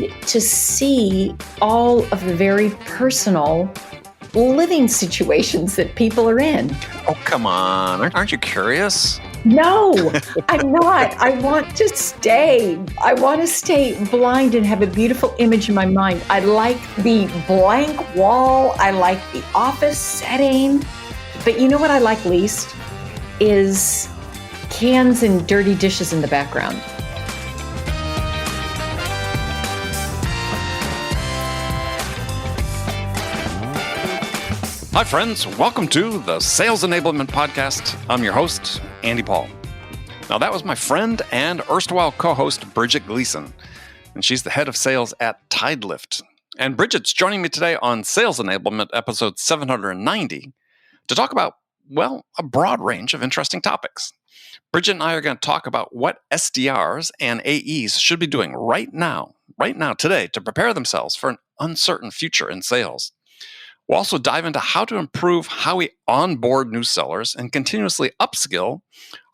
need to see all of the very personal living situations that people are in. Oh, come on. Aren't you curious? No, I'm not. I want to stay. I want to stay blind and have a beautiful image in my mind. I like the blank wall. I like the office setting. But you know what I like least is cans and dirty dishes in the background. Hi, friends. Welcome to the Sales Enablement Podcast. I'm your host, Andy Paul. Now, that was my friend and erstwhile co-host, Bridget Gleason, and she's the head of sales at TideLift. And Bridget's joining me today on Sales Enablement episode 790 to talk about, well, a broad range of interesting topics. Bridget and I are going to talk about what SDRs and AEs should be doing right now, today, to prepare themselves for an uncertain future in sales. We'll also dive into how to improve how we onboard new sellers and continuously upskill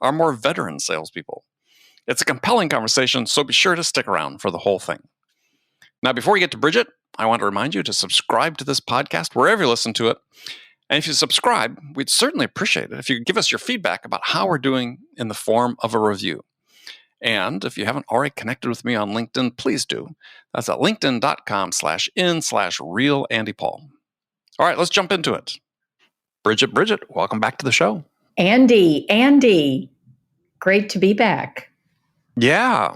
our more veteran salespeople. It's a compelling conversation, so be sure to stick around for the whole thing. Now, before we get to Bridget, I want to remind you to subscribe to this podcast wherever you listen to it. And if you subscribe, we'd certainly appreciate it if you could give us your feedback about how we're doing in the form of a review. And if you haven't already connected with me on LinkedIn, please do. That's at linkedin.com/in/real_Andy_Paul. All right, let's jump into it. Bridget, welcome back to the show. Andy, great to be back. Yeah.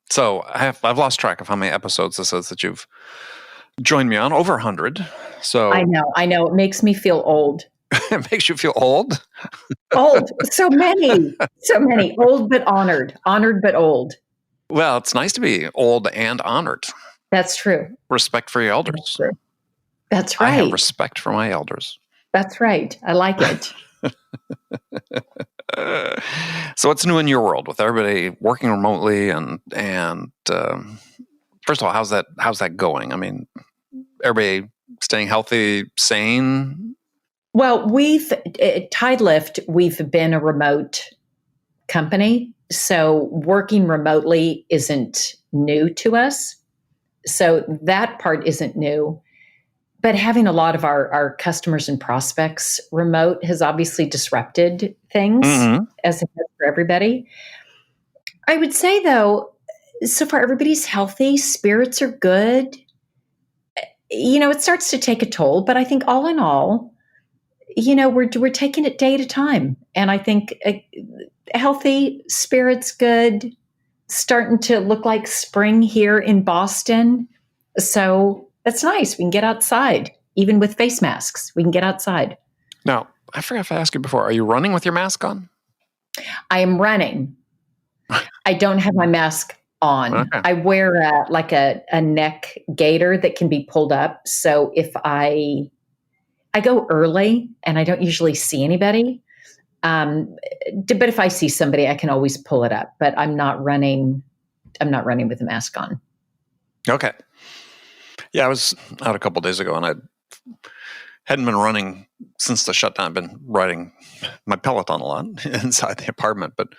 So I've lost track of how many episodes this is that you've joined me on. Over 100. So I know. It makes me feel old. It makes you feel old? Old. So many. Old but honored. Honored but old. Well, it's nice to be old and honored. That's true. Respect for your elders. That's true. That's right. I have respect for my elders. That's right. I like it. So what's new in your world with everybody working remotely and first of all, how's that going? I mean, everybody staying healthy, sane? Well, at TideLift, we've been a remote company, so working remotely isn't new to us. So that part isn't new. But having a lot of our customers and prospects remote has obviously disrupted things, as it has for everybody. I would say, though, so far everybody's healthy, spirits are good. You know, it starts to take a toll, but I think all in all, you know, we're taking it day at a time. And I think healthy, spirits good, starting to look like spring here in Boston. So that's nice. We can get outside, even with face masks. We can get outside. Now, I forgot if I asked you before, are you running with your mask on? I am running. I don't have my mask on. Okay. I wear a neck gaiter that can be pulled up. So if I go early and I don't usually see anybody, but if I see somebody, I can always pull it up. But I'm not running with a mask on. Okay. Yeah, I was out a couple of days ago, and I hadn't been running since the shutdown. I've been riding my Peloton a lot inside the apartment, but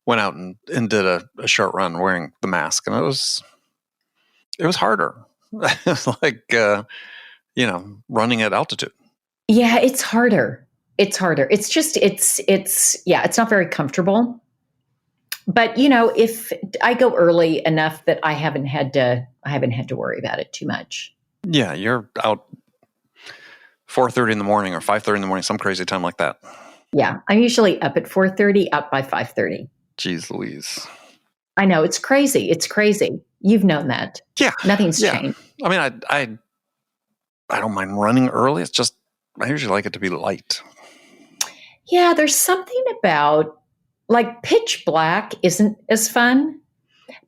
went out and did a short run wearing the mask, and it was harder. It was like running at altitude. Yeah, it's harder. It's not very comfortable. But if I go early enough that I haven't had to worry about it too much. Yeah, you're out 4:30 in the morning or 5:30 in the morning, some crazy time like that. Yeah, I'm usually up at 4:30, up by 5:30. Jeez Louise. I know, it's crazy. You've known that. Yeah. Nothing's changed. I mean, I don't mind running early. It's just I usually like it to be light. Yeah, there's something about like pitch black isn't as fun,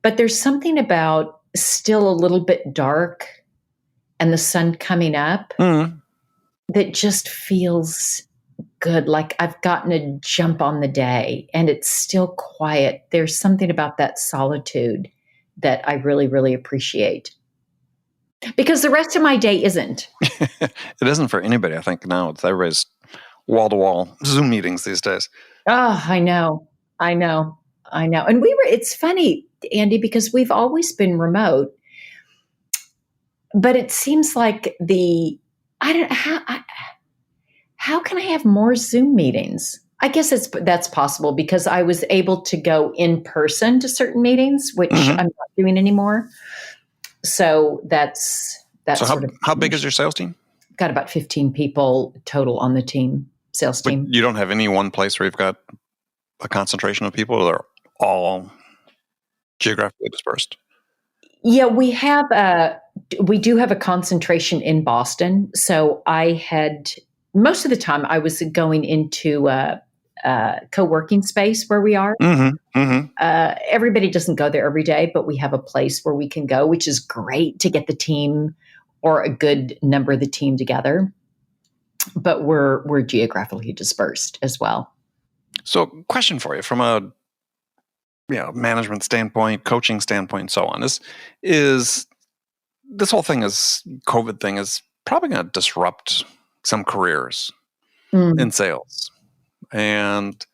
but there's something about still a little bit dark and the sun coming up that just feels good. Like I've gotten a jump on the day and it's still quiet. There's something about that solitude that I really, really appreciate. Because the rest of my day isn't. It isn't for anybody, I think, now. It's everybody's wall-to-wall Zoom meetings these days. Oh, I know. And it's funny, Andy, because we've always been remote. but it seems like I don't how can I have more Zoom meetings? I guess that's possible because I was able to go in person to certain meetings, which Mhm. I'm not doing anymore. So that's So sort of how big is your sales team? got about 15 people total on the team, sales But team. you don't have any one place where you've got a concentration of people, or they're all geographically dispersed? Yeah, we do have a concentration in Boston. So most of the time I was going into co-working space where we are. Mm-hmm. Mm-hmm. Everybody doesn't go there every day, but we have a place where we can go, which is great to get the team or a good number of the team together. But we're geographically dispersed as well. So, question for you from a management standpoint, coaching standpoint, and so on is this whole thing COVID thing is probably going to disrupt some careers in sales. And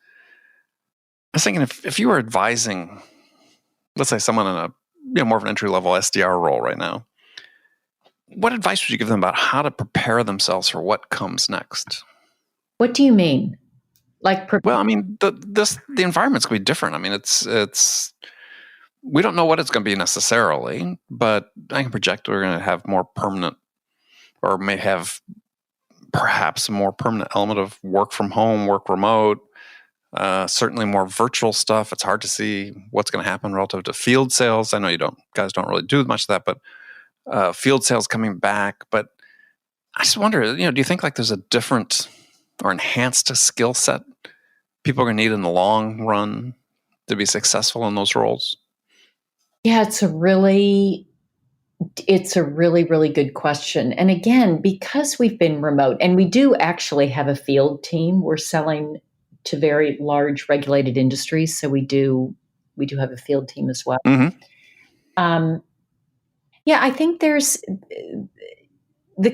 I was thinking if you were advising, let's say someone in a more of an entry level SDR role right now, what advice would you give them about how to prepare themselves for what comes next? What do you mean? Well, I mean, the environment's going to be different. I mean, it's we don't know what it's going to be necessarily, but I can project we're going to have more permanent, or may have perhaps a more permanent element of work from home, work remote, certainly more virtual stuff. It's hard to see what's going to happen relative to field sales. I know guys don't really do much of that, but field sales coming back. But I just wonder, do you think like there's a different or enhanced skill set people are going to need in the long run to be successful in those roles? Yeah, it's a really, really good question. And again, because we've been remote and we do actually have a field team, we're selling to very large regulated industries. So we do have a field team as well. Mm-hmm. Yeah, I think the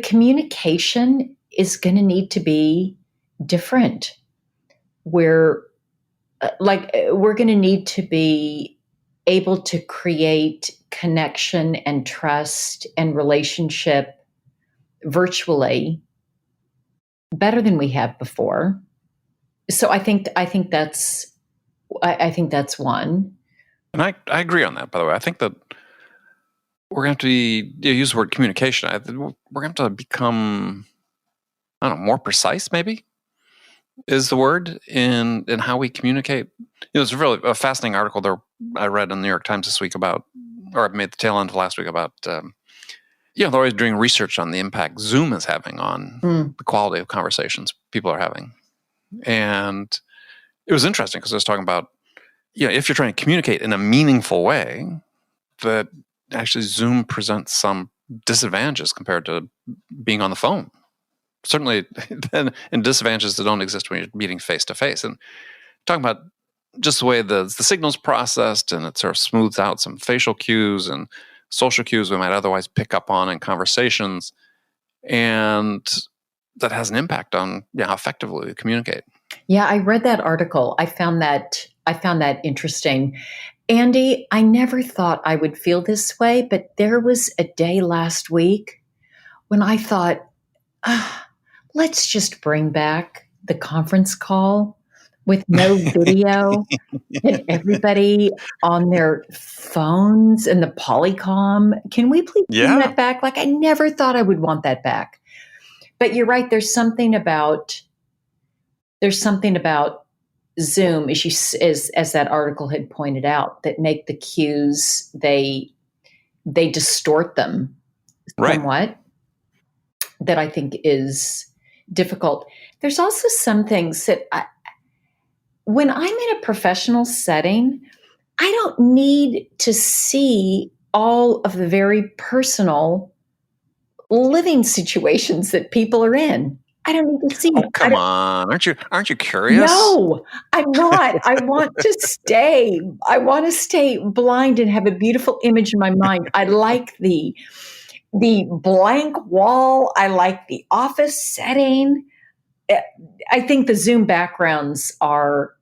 communication is going to need to be different. We're going to need to be able to create connection and trust and relationship virtually better than we have before. So I think that's one. And I agree on that, by the way. I think that we're going to have to use the word communication. We're going to have to become, I don't know, more precise, maybe, is the word in how we communicate. It's really a fascinating article there I read in the New York Times this week about, or I made the tail end of last week about, they're always doing research on the impact Zoom is having on the quality of conversations people are having. And it was interesting because I was talking about, if you're trying to communicate in a meaningful way, that actually Zoom presents some disadvantages compared to being on the phone. Certainly, then, and disadvantages that don't exist when you're meeting face to face. And talking about just the way the signal's processed, and it sort of smooths out some facial cues and social cues we might otherwise pick up on in conversations, and that has an impact on how effectively we communicate. Yeah, I read that article. I found that interesting. Andy, I never thought I would feel this way, but there was a day last week when I thought, let's just bring back the conference call with no video and everybody on their phones and the Polycom. Can we please bring that back? Like, I never thought I would want that back. But you're right. There's something about Zoom, as that article had pointed out, that make the cues, they distort them somewhat. That I think is difficult. There's also some things that when I'm in a professional setting, I don't need to see all of the very personal living situations that people are in. I don't need to see. Oh, come on. Aren't you curious? No, I'm not. I want to stay blind and have a beautiful image in my mind. I like the blank wall. I like the office setting. I think the Zoom backgrounds are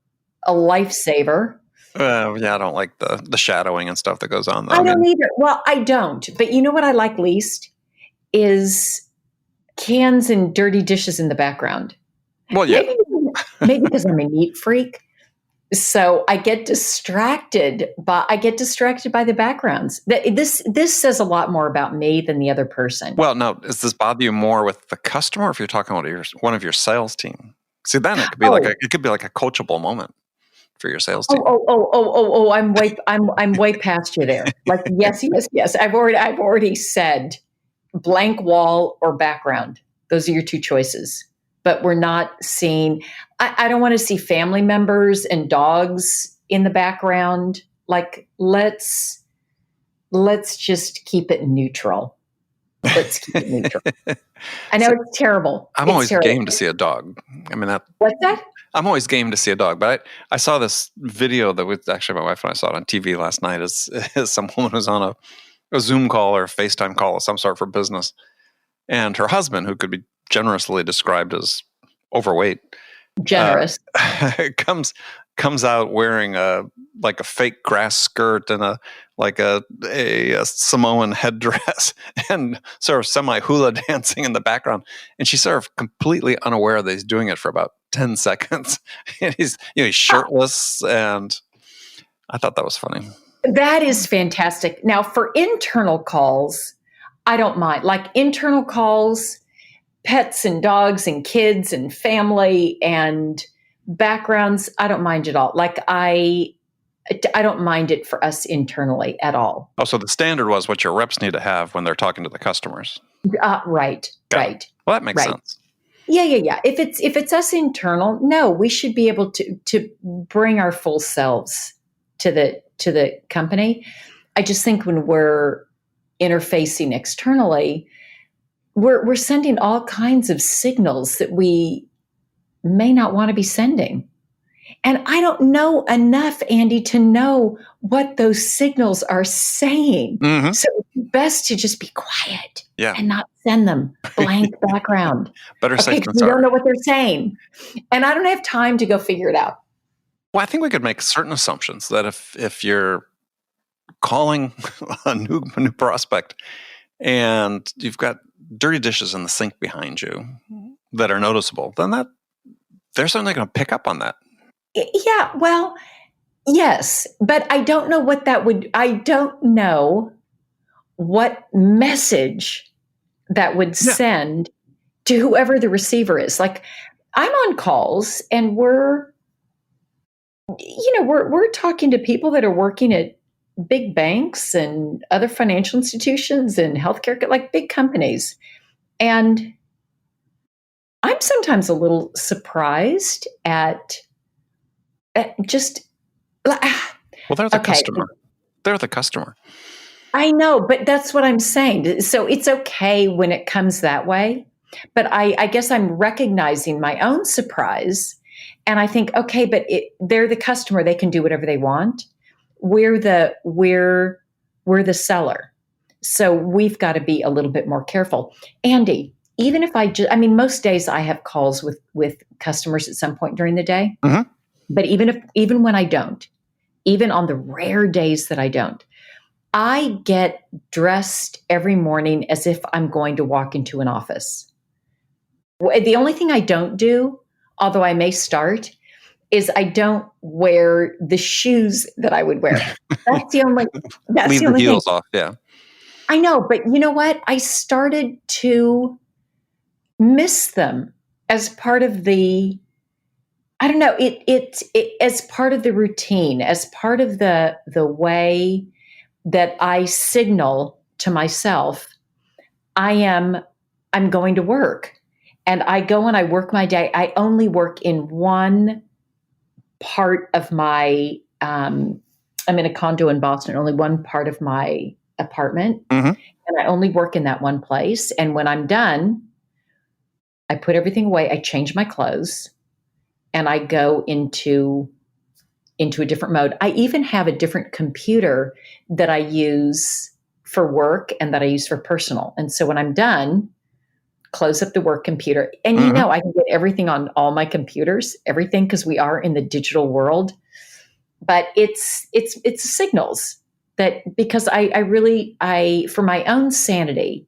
a lifesaver. I don't like the shadowing and stuff that goes on, though. I don't either. Well, I don't. But you know what I like least is cans and dirty dishes in the background. Well, yeah. Maybe because I'm a neat freak. So I get distracted by the backgrounds. This says a lot more about me than the other person. Well, now, does this bother you more with the customer, or if you're talking about one of your sales team? See, then it could be like a coachable moment for your sales team. I'm way past you there. Like, yes. I've already said blank wall or background. Those are your two choices. But we're not seeing, I don't want to see family members and dogs in the background. Like, let's just keep it neutral. Let's keep it neutral. I know it's terrible. I'm always game to see a dog. I mean, what's that? I'm always game to see a dog. But I saw this video that was actually, my wife and I saw it on TV last night. Is some woman was on a Zoom call or a FaceTime call of some sort for business. And her husband, who could be generously described as overweight, generous, comes out wearing a fake grass skirt and a Samoan headdress and sort of semi hula dancing in the background, and she's sort of completely unaware that he's doing it for about 10 seconds. And he's shirtless, and I thought that was funny. That is fantastic. Now, for internal calls, I don't mind. Like internal calls, pets and dogs and kids and family and backgrounds, I don't mind at all. Like I don't mind it for us internally at all. Oh, so the standard was what your reps need to have when they're talking to the customers. Right. Well, that makes sense. Yeah. If it's us internal, no, we should be able to bring our full selves to the company. I just think when we're interfacing externally, we're sending all kinds of signals that we may not want to be sending. And I don't know enough, Andy, to know what those signals are saying. Mm-hmm. So it's best to just be quiet and not send them blank background. Better safe than We sorry. don't know what they're saying. And I don't have time to go figure it out. Well, I think we could make certain assumptions that if you're calling a new prospect and you've got dirty dishes in the sink behind you that are noticeable, then they're certainly going to pick up on that. Yeah, well, yes, but I don't know I don't know what message that would send to whoever the receiver is. Like, I'm on calls and we're talking to people that are working at big banks and other financial institutions and healthcare, like big companies. And I'm sometimes a little surprised at just. Well, they're the customer. They're the customer. I know, but that's what I'm saying. So it's okay when it comes that way. But I guess I'm recognizing my own surprise. And I think, okay, but they're the customer. They can do whatever they want. We're the seller. So we've got to be a little bit more careful. Andy, even if most days I have calls with customers at some point during the day. Mm-hmm. But even when I don't, even on the rare days that I don't, I get dressed every morning as if I'm going to walk into an office. The only thing I don't do, although I may start, is I don't wear the shoes that I would wear. That's the only. Leave the heels thing. Off. Yeah, I know, but you know what? I started to miss them as part of the. I don't know. It as part of the routine, as part of the way that I signal to myself, I'm going to work, and I go and I work my day. I only work in one part of my. I'm in a condo in Boston. Only one part of my apartment, mm-hmm. and I only work in that one place. And when I'm done, I put everything away. I change my clothes. And I go into a different mode. I even have a different computer that I use for work and that I use for personal. And so when I'm done, close up the work computer. And mm-hmm. I can get everything on all my computers, everything, because we are in the digital world. But it's signals that, because I for my own sanity,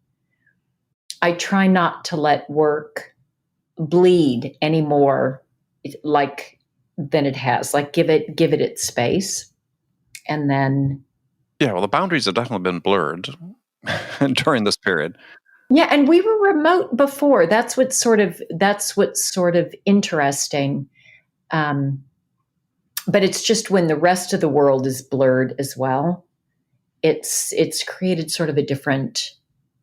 I try not to let work bleed anymore than it has. Like give it its space. And then Yeah, well, the boundaries have definitely been blurred during this period. yeah, and we were remote before. That's what's sort of interesting. But it's just when the rest of the world is blurred as well, it's created sort of a different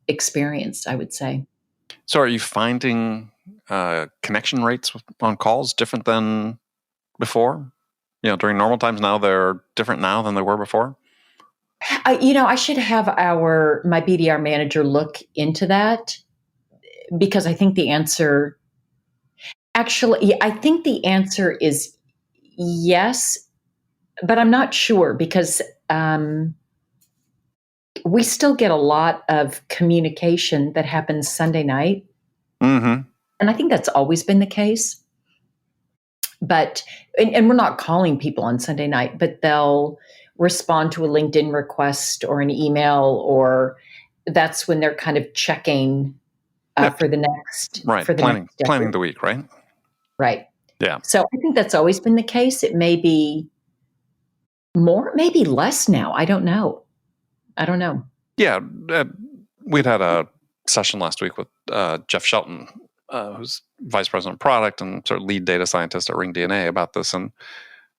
experience, I would say. So are you finding connection rates on calls different than before? During normal times now, they're different now than they were before? I should have my BDR manager look into that, because I think the answer is yes, but I'm not sure, because we still get a lot of communication that happens Sunday night. Mm-hmm. And I think that's always been the case. But, and we're not calling people on Sunday night, but they'll respond to a LinkedIn request or an email, or that's when they're kind of checking for the next, right. For the planning the week, right? Right. Yeah. So I think that's always been the case. It may be more, maybe less now. I don't know. Yeah. We'd had a session last week with Jeff Shelton, who's vice president of product and sort of lead data scientist at Ring DNA, about this. And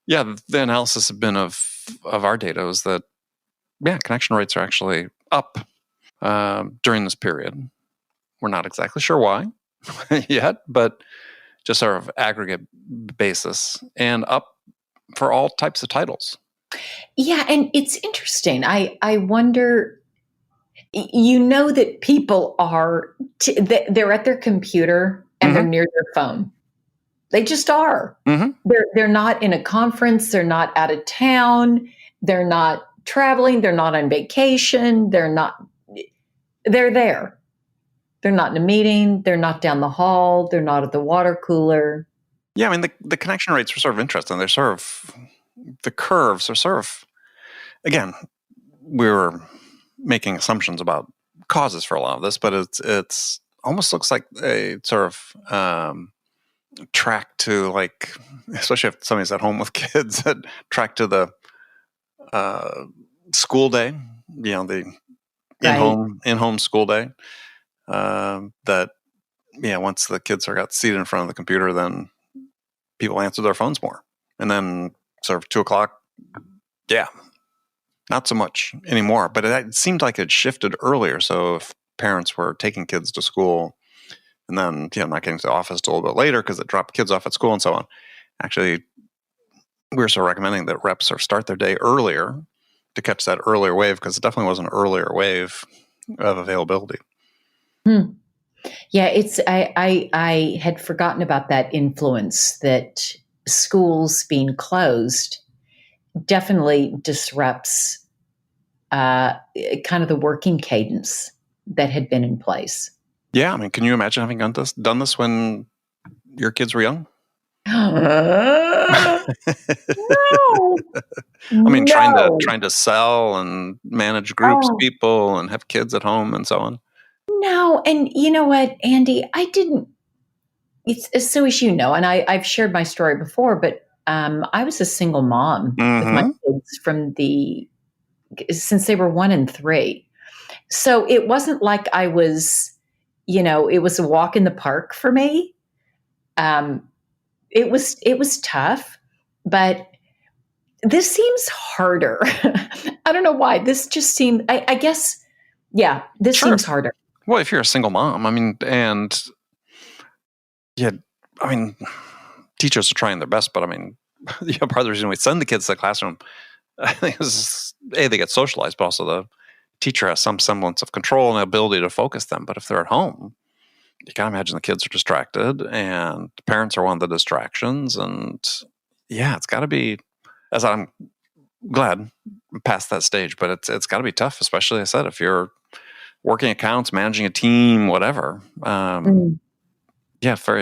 yeah, the analysis has been of our data was that, connection rates are actually up during this period. We're not exactly sure why yet, but just sort of aggregate basis, and up for all types of titles. Yeah, and it's interesting. I wonder, that people are, they're at their computer and they're near their phone. They just are. Mm-hmm. They're not in a conference. They're not out of town. They're not traveling. They're not on vacation. They're there. They're not in a meeting. They're not down the hall. They're not at the water cooler. Yeah, I mean, the connection rates are sort of interesting. They're sort of, the curves are sort of, again, we're making assumptions about causes for a lot of this, but it's almost looks like a sort of track to, like, especially if somebody's at home with kids, that track to the school day, the in-home school day. That once the kids got seated in front of the computer, then people answer their phones more, and then sort of 2:00, not so much anymore. But it seemed like it shifted earlier. So if parents were taking kids to school and then not getting to the office till a little bit later because it dropped kids off at school and so on, actually we're sort of recommending that reps start their day earlier to catch that earlier wave, because it definitely was an earlier wave of availability. Yeah, I had forgotten about that influence, that schools being closed definitely disrupts kind of the working cadence that had been in place. Yeah, I mean, can you imagine having done this when your kids were young? No. I mean, trying to sell and manage groups of people and have kids at home and so on. No, and you know what, Andy, I didn't. It's so, as you know, and I've shared my story before, but I was a single mom with my kids since they were 1 and 3. So it wasn't like I was, it was a walk in the park for me. It was tough, but this seems harder. I don't know why. This just seemed, I guess, this seems harder. Well, if you're a single mom, I mean, teachers are trying their best, but I mean, part of the reason we send the kids to the classroom, I think, is they get socialized, but also the teacher has some semblance of control and ability to focus them. But if they're at home, you can't imagine the kids are distracted, and the parents are one of the distractions. And it's got to be, as I'm glad past that stage, but it's got to be tough, especially, as I said, if you're working accounts, managing a team, whatever. Very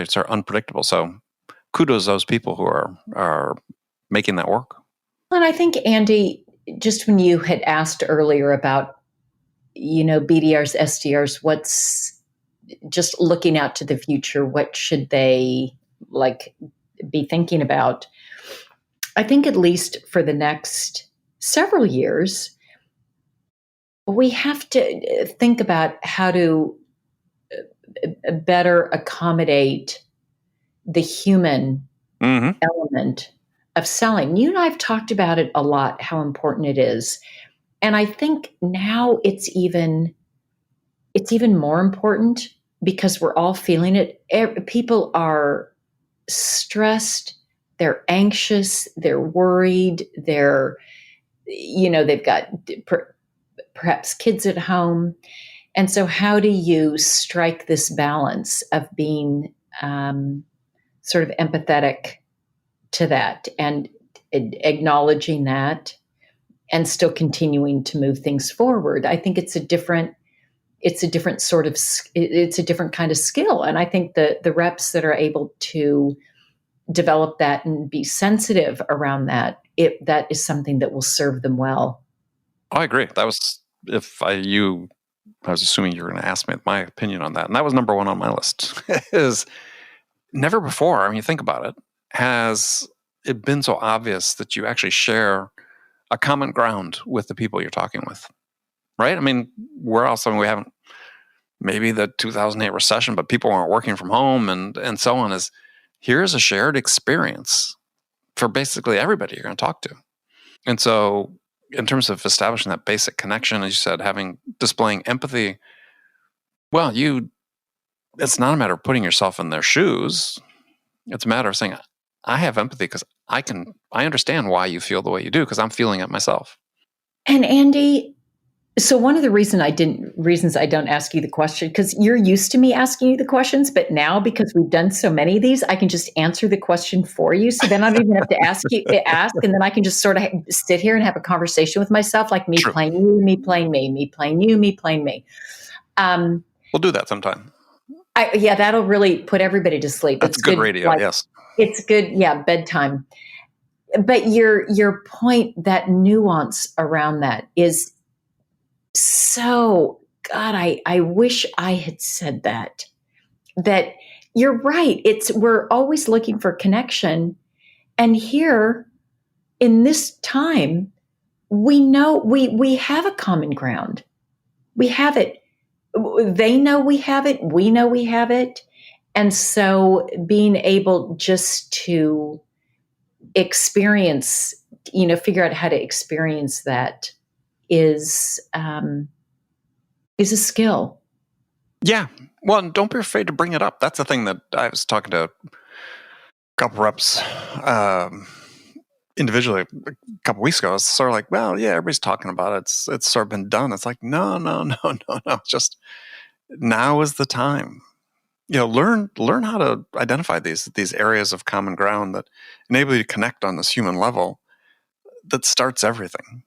sort of unpredictable. So kudos to those people who are making that work. And I think, Andy, just when you had asked earlier about, BDRs, SDRs, just looking out to the future, what should they be thinking about? I think at least for the next several years, we have to think about how to better accommodate the human element of selling. You and I have talked about it a lot, how important it is. And I think now it's even more important because we're all feeling it. People are stressed, they're anxious, they're worried, they've got perhaps kids at home. And so how do you strike this balance of being sort of empathetic to that and acknowledging that and still continuing to move things forward? I think it's a different kind of skill. And I think the reps that are able to develop that and be sensitive around that, that is something that will serve them well. I agree. That was, I was assuming you were going to ask me my opinion on that. And that was number one on my list. Is never before, I mean, you think about it, has it been so obvious that you actually share a common ground with the people you're talking with, right? I mean, where else? I mean, we haven't, maybe the 2008 recession, but people aren't working from home and so on. Is here's a shared experience for basically everybody you're going to talk to. And so in terms of establishing that basic connection, as you said, displaying empathy, well, it's not a matter of putting yourself in their shoes. It's a matter of saying, I have empathy because I understand why you feel the way you do because I'm feeling it myself. And Andy, so one of the reasons I don't ask you the question, because you're used to me asking you the questions, but now because we've done so many of these, I can just answer the question for you. So then I don't even have to ask, and then I can just sort of sit here and have a conversation with myself, like me playing you, me playing me, me playing you, me playing me. We'll do that sometime. That'll really put everybody to sleep. That's good radio, yes. It's good, bedtime. But your point, that nuance around that is so, God, I wish I had said that you're right. We're always looking for connection. And here in this time, we know we have a common ground. We have it. They know we have it. We know we have it. And so being able just to experience, figure out how to experience that is a skill. Yeah. Well, and don't be afraid to bring it up. That's the thing that I was talking to a couple reps individually a couple weeks ago. It's sort of like, well, yeah, everybody's talking about it. It's sort of been done. It's like, no. Just now is the time. Learn how to identify these areas of common ground that enable you to connect on this human level that starts everything,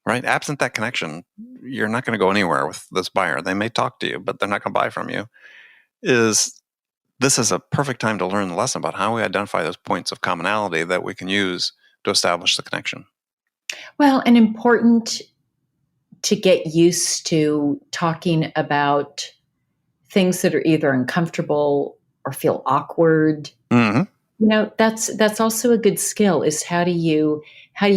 right? Absent that connection, you're not going to go anywhere with this buyer. They may talk to you, but they're not going to buy from you. This is a perfect time to learn the lesson about how we identify those points of commonality that we can use to establish the connection. Well, and important to get used to talking about things that are either uncomfortable or feel awkward. Mm-hmm. That's also a good skill, is how do you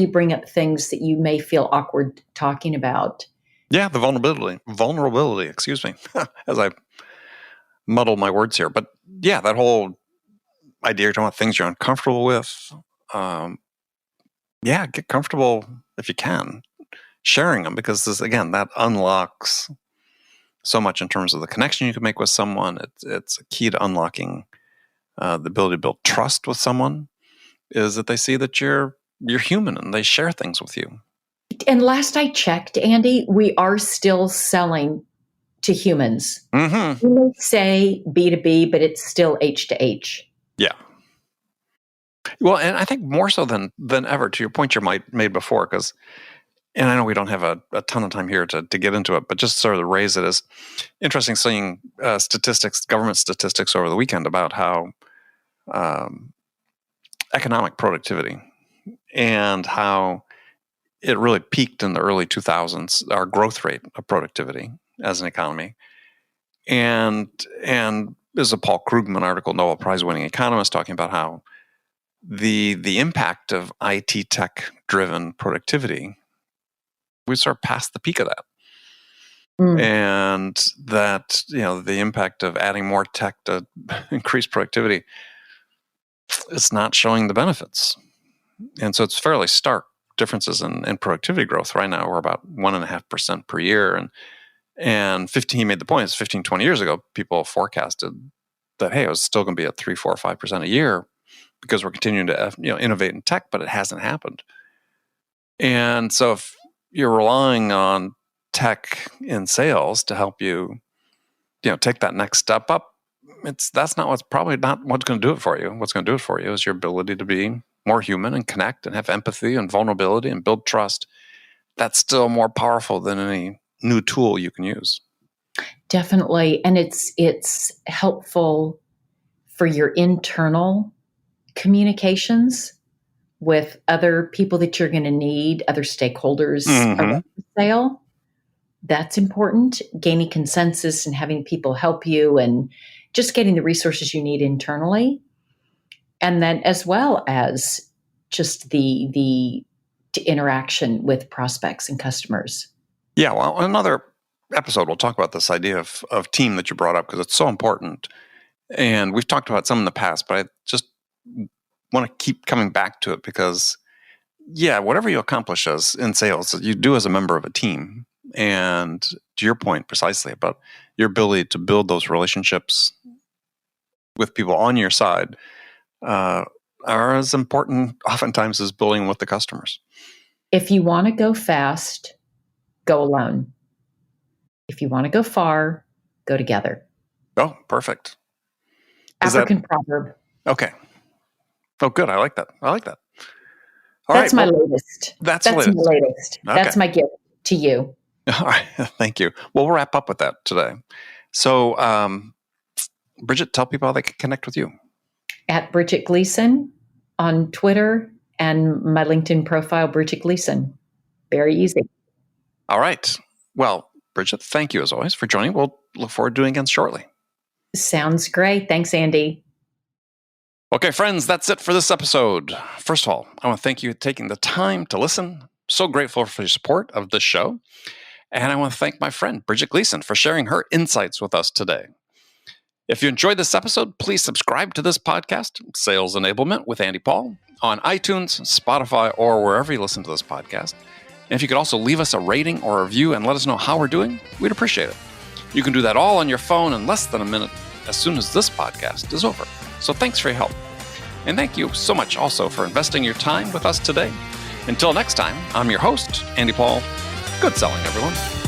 bring up things that you may feel awkward talking about? Yeah, the vulnerability, excuse me, as I muddle my words here. But yeah, that whole idea you're talking about things you're uncomfortable with. Get comfortable if you can sharing them, because that unlocks so much in terms of the connection you can make with someone. It's a key to unlocking the ability to build trust with someone, is that they see that you're human and they share things with you. And last I checked, Andy, we are still selling to humans. Mm-hmm. You may say B2B, but it's still H to H. Yeah. Well, and I think more so than ever, to your point you made before, and I know we don't have a ton of time here to get into it, but just sort of raise it as interesting seeing government statistics over the weekend about how economic productivity and how it really peaked in the early 2000s, our growth rate of productivity as an economy. And there's a Paul Krugman article, Nobel Prize-winning economist, talking about how the impact of IT tech-driven productivity, we sort of passed the peak of that. And that, the impact of adding more tech to increase productivity, it's not showing the benefits. And so it's fairly stark differences in productivity growth. Right now, we're about 1.5% per year. And he made the point, it's 15, 20 years ago, people forecasted that, hey, it was still going to be at 3, 4, 5% a year because we're continuing to innovate in tech, but it hasn't happened. And so if you're relying on tech in sales to help you, take that next step up, that's probably not what's going to do it for you. What's going to do it for you is your ability to be more human and connect and have empathy and vulnerability and build trust. That's still more powerful than any new tool you can use. Definitely. And it's helpful for your internal communications with other people that you're going to need, other stakeholders around the sale. That's important. Gaining consensus and having people help you and just getting the resources you need internally. And then as well as just the interaction with prospects and customers. Yeah, well, another episode, we'll talk about this idea of team that you brought up because it's so important. And we've talked about some in the past, but I just want to keep coming back to it because, whatever you accomplish in sales, you do as a member of a team. And to your point precisely about your ability to build those relationships with people on your side are as important oftentimes as building with the customers. If you want to go fast, go alone. If you want to go far, go together. Oh, perfect. African proverb. Okay. Oh, good. I like that. All that's my latest. That's my latest. Okay. That's my gift to you. All right. Thank you. Well, we'll wrap up with that today. So, Bridget, tell people how they can connect with you. At Bridget Gleason on Twitter and my LinkedIn profile, Bridget Gleason. Very easy. All right. Well, Bridget, thank you as always for joining. We'll look forward to doing it again shortly. Sounds great. Thanks, Andy. Okay, friends, that's it for this episode. First of all, I want to thank you for taking the time to listen. So grateful for your support of this show. And I want to thank my friend, Bridget Gleason, for sharing her insights with us today. If you enjoyed this episode, please subscribe to this podcast, Sales Enablement with Andy Paul, on iTunes, Spotify, or wherever you listen to this podcast. And if you could also leave us a rating or a review and let us know how we're doing, we'd appreciate it. You can do that all on your phone in less than a minute as soon as this podcast is over. So thanks for your help. And thank you so much also for investing your time with us today. Until next time, I'm your host, Andy Paul. Good selling, everyone.